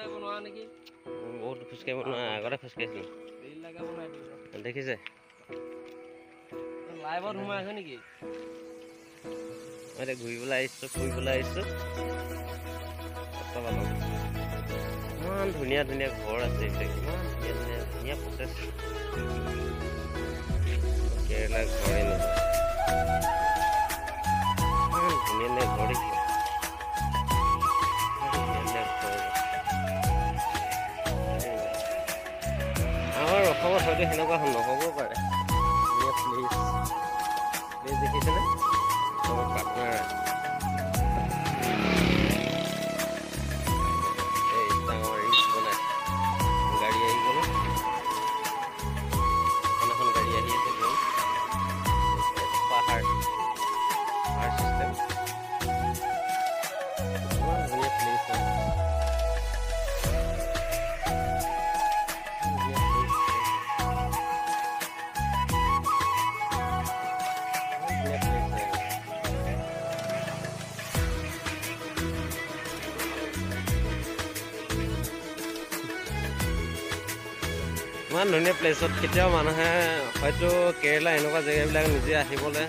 খোজকাঢ়িব নোৱাৰা নেকি? বহুত খোজকাঢ়িব নোৱাৰা, আগতে খোজকাঢ়িছিলোঁ। দেৰিলৈকে বনাই দিলোঁ। দেখিছে লাইভত সোমাই আছে নেকি? মই এতিয়া ঘূৰিবলৈ আহিছোঁ, ফুৰিবলৈ আহিছোঁ। ইমান ধুনীয়া ধুনীয়া ঘৰ আছে এতিয়া, ইমান ধুনীয়া ধুনীয়া ধুনীয়া প্ৰচেছ। কেৰেলাৰ ঘৰ এনেকুৱা ইমান ধুনীয়া ধুনীয়া ঘৰ দেখিছোঁ। আমাৰ অসমত হয়তো সেনেকুৱা নহ'ব পাৰে। ধুনীয়া প্লেচ দেখিছেনে? আমাৰ পাটনাৰ ডাঙৰ ৰিচ বনাই গাড়ী আহি গ'ল, এখন গাড়ী আহি আছে গ'ল। পাহাৰ চিষ্টেম ইমান ধুনীয়া প্লেচ হয়। ইমান ধুনীয়া প্লেচত কেতিয়াও মানুহে হয়তো কেৰেলা এনেকুৱা জেগাবিলাক নিজে আহিবলৈ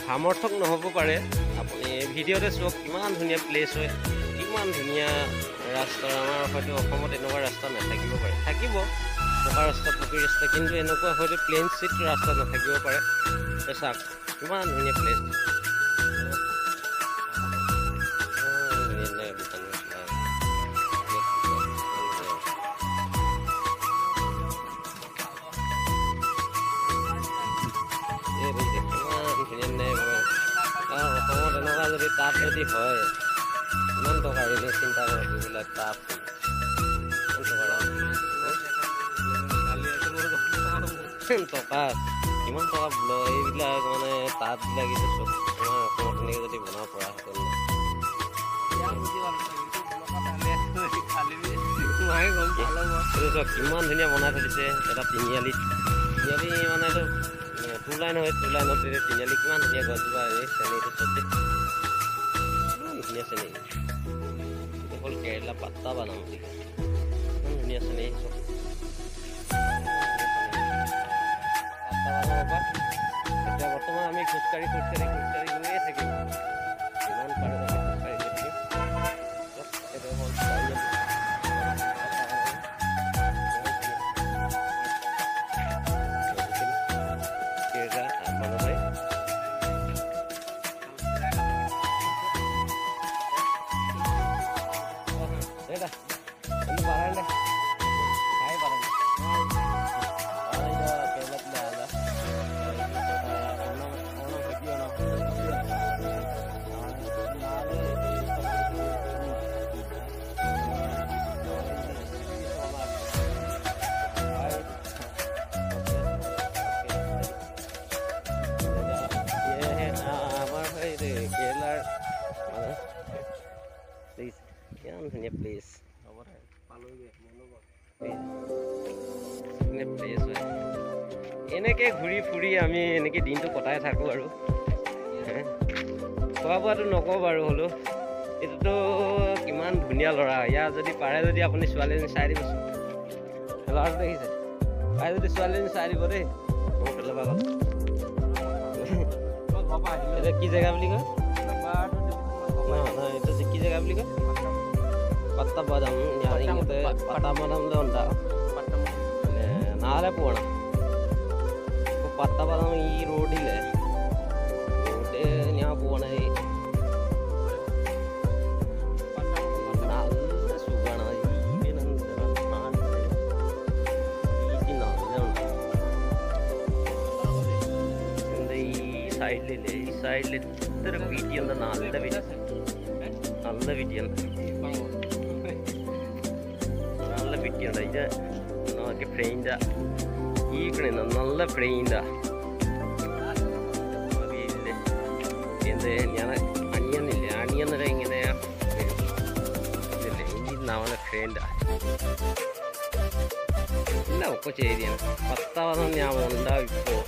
সামৰ্থক নহ'ব পাৰে। আপুনি ভিডিঅ'তে চাওক কিমান ধুনীয়া প্লেচ হয়, কিমান ধুনীয়া ৰাস্তা। আমাৰ হয়তো অসমত এনেকুৱা ৰাস্তা নাথাকিব পাৰে, থাকিব পকা ৰাস্তা, পকী ৰাস্তা, কিন্তু এনেকুৱা হয়তো প্লেইন চিট ৰাস্তা নাথাকিব পাৰে। চাওক কিমান ধুনীয়া প্লেচ। অসমত এনেকুৱা যদি তাপ যদি হয়, ইমান টকা এনে চিন্তা কৰক, এইবিলাক তাপ টকা কিমান টকা লয় এইবিলাক, মানে তাপবিলাক এইটো চব আমাৰ অসমত এনেকৈ যদি বনাব পৰা হেঁতেন। কিমান ধুনীয়া বনাই থৈ দিছে এটা তিনিআলি মানে এইটো 2 লাইন হয়, 2 লাইনত তিনিআলি কিমান ধুনীয়া গছজোপা, এই চেনীটো চব ধুনীয়া চেনী। এইটো হ'ল কেৰেলা পাত্তা বাদাম, ইমান ধুনীয়া চেনী চব। এতিয়া বৰ্তমান আমি খোজকাঢ়ি গৈয়ে থাকিম, যিমান পাৰোঁ আমি খোজকাঢ়ি গৈ থাকিম। এইটো হ'ল কিমান ধুনীয়া প্লেচ। প্লেচ হয়, এনেকৈ ঘূৰি ফুৰি আমি এনেকৈ দিনটো কটাই থাকোঁ আৰু খোৱা বোৱাটো নকওঁ বাৰু, হ'লেও এইটোতো কিমান ধুনীয়া ল'ৰা। ইয়াৰ যদি পাৰে যদি আপুনি ছোৱালীজনী চাই দিবচোন, ল'ৰাটো দেখিছে, পাৰে যদি ছোৱালীজনী চাই দিব দেই। মোৰ ফালৰ পৰা এতিয়া কি জেগা বুলি কয়, নহয় এইটো কি জেগা বুলি কয়, പത്ത ബദം ഞാനിങ്ങനത്തെ പത്താം ബദംలో ఉంటా നാളെ പോകണം. ഇപ്പോൾ പത്ത ബദം ഈ റോഡിലെ ഞാൻ പോകണേ നല്ല സുഖമാണ്. എന്താ ഈ സൈഡിലില്ലേ, ഈ സൈഡിൽ ഇത്ര വീട്ടിയുണ്ട്, നല്ല വീട്ടിയുണ്ട് ഇത് നോക്കി ഫ്രെയിൻ്റെ ഈ നല്ല ഫ്രെയിൻ്റെ എന്ത് ഞാൻ അണിയെന്നില്ല ഇങ്ങനെ ഇതില്ലേ ഈ നമ്മളെ ഫ്രെയിൻ്റെ എല്ലാം ഒക്കെ ചെയ്തിയാണ്. 10 ഞാൻ ഉണ്ടാവും ഇപ്പോൾ